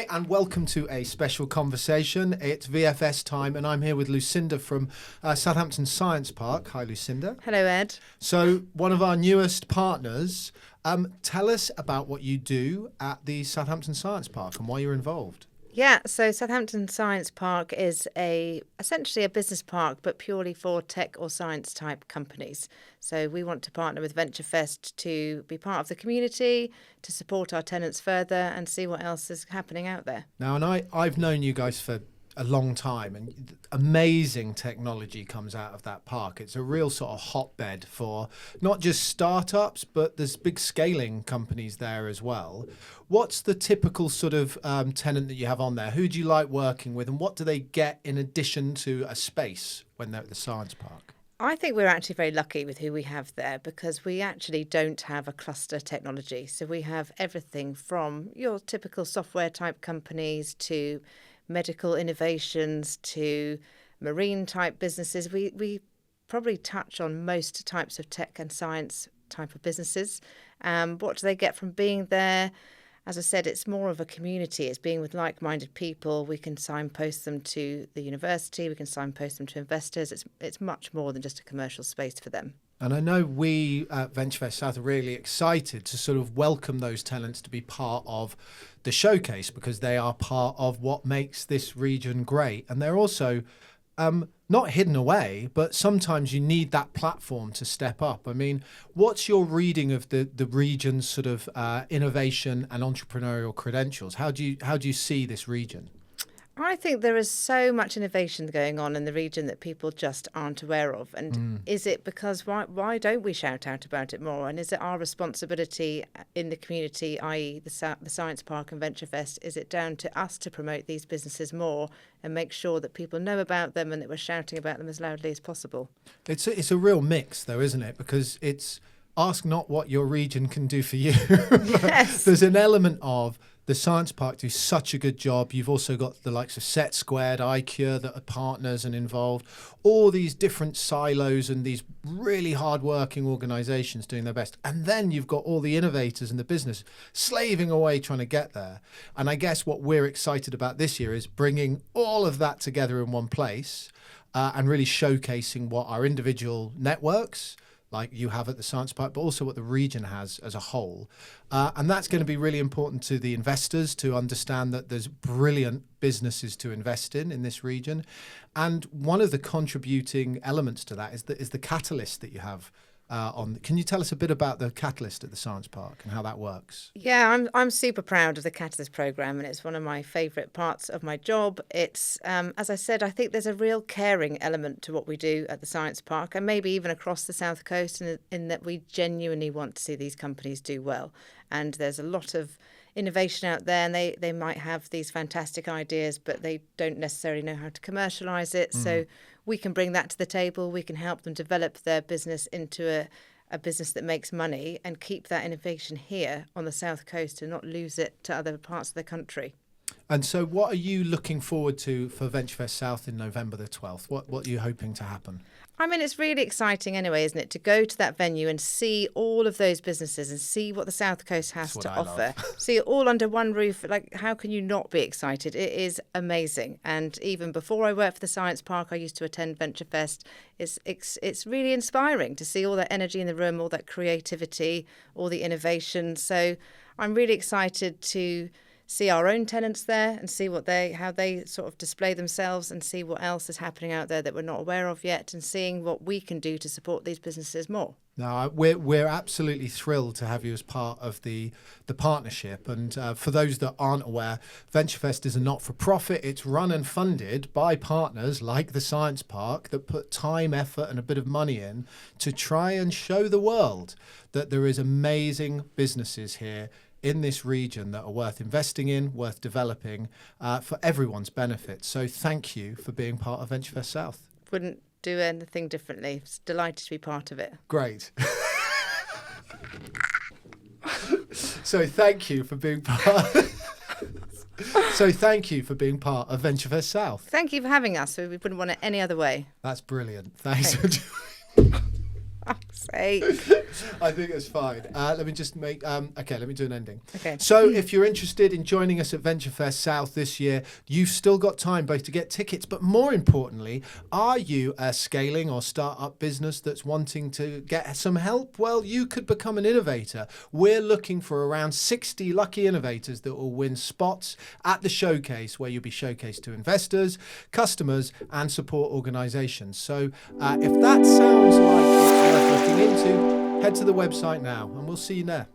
Hi, and welcome to a special conversation. It's VFS time, and I'm here with Lucinda from Southampton Science Park. Hi, Lucinda. Hello, Ed. So, one of our newest partners. Tell us about what you do at the Southampton Science Park and why you're involved. Yeah, so Southampton Science Park is essentially a business park, but purely for tech or science type companies. So we want to partner with Venturefest to be part of the community, to support our tenants further and see what else is happening out there. Now, and I've known you guys for a long time, and amazing technology comes out of that park. It's a real sort of hotbed for not just startups, but there's big scaling companies there as well. What's the typical sort of tenant that you have on there? Who do you like working with, and what do they get in addition to a space when they're at the science park? I think we're actually very lucky with who we have there because we actually don't have a cluster technology. So we have everything from your typical software type companies to medical innovations to marine type businesses. We probably touch on most types of tech and science type of businesses. What do they get from being there? As I said, it's more of a community. It's being with like-minded people. We can signpost them to the university. We can signpost them to investors. It's much more than just a commercial space for them. And I know we at Venturefest South are really excited to sort of welcome those tenants to be part of the showcase because they are part of what makes this region great. And they're also not hidden away, but sometimes you need that platform to step up. I mean, what's your reading of the region's sort of innovation and entrepreneurial credentials? How do you see this region? I think there is so much innovation going on in the region that people just aren't aware of. And is it because why don't we shout out about it more? And is it our responsibility in the community, i.e. the Science Park and Venturefest, is it down to us to promote these businesses more and make sure that people know about them and that we're shouting about them as loudly as possible? It's a real mix though, isn't it? Because it's ask not what your region can do for you. Yes. There's an element of the Science Park do such a good job. You've also got the likes of Set Squared, iCure that are partners and involved. All these different silos and these really hard-working organisations doing their best. And then you've got all the innovators in the business slaving away trying to get there. And I guess what we're excited about this year is bringing all of that together in one place and really showcasing what our individual networks like you have at the Science Park, but also what the region has as a whole. And that's going to be really important to the investors to understand that there's brilliant businesses to invest in this region. And one of the contributing elements to that is the catalyst that you have Can you tell us a bit about the Catalyst at the Science Park and how that works? Yeah, I'm super proud of the Catalyst programme, and it's one of my favourite parts of my job. It's, as I said, I think there's a real caring element to what we do at the Science Park, and maybe even across the South Coast, in that we genuinely want to see these companies do well. And there's a lot of innovation out there, and they might have these fantastic ideas, but they don't necessarily know how to commercialise it. So we can bring that to the table. We can help them develop their business into a business that makes money and keep that innovation here on the South Coast and not lose it to other parts of the country. And so what are you looking forward to for Venturefest South in November the 12th? What are you hoping to happen? I mean, it's really exciting anyway, isn't it, to go to that venue and see all of those businesses and see what the South Coast has to offer. See it all under one roof. Like, how can you not be excited? It is amazing. And even before I worked for the Science Park, I used to attend Venturefest. It's really inspiring to see all that energy in the room, all that creativity, all the innovation. So I'm really excited to see our own tenants there and see how they sort of display themselves and see what else is happening out there that we're not aware of yet, and seeing what we can do to support these businesses more. No, we're absolutely thrilled to have you as part of the partnership. And for those that aren't aware, Venturefest is a not-for-profit. It's run and funded by partners like the Science Park that put time, effort and a bit of money in to try and show the world that there is amazing businesses here in this region that are worth investing in, worth developing for everyone's benefit. So thank you for being part of Venturefest South. Wouldn't do anything differently. Just delighted to be part of it. Great. So thank you for being part. So thank you for being part of Venturefest South. Thank you for having us. We wouldn't want it any other way. That's brilliant. Thanks. Thanks. sake. I think it's fine. Let me just make... let me do an ending. Okay. So if you're interested in joining us at Venturefest South this year, you've still got time both to get tickets, but more importantly, are you a scaling or start-up business that's wanting to get some help? Well, you could become an innovator. We're looking for around 60 lucky innovators that will win spots at the showcase, where you'll be showcased to investors, customers, and support organizations. So if that sounds like it's worth looking into, head to the website now and we'll see you there.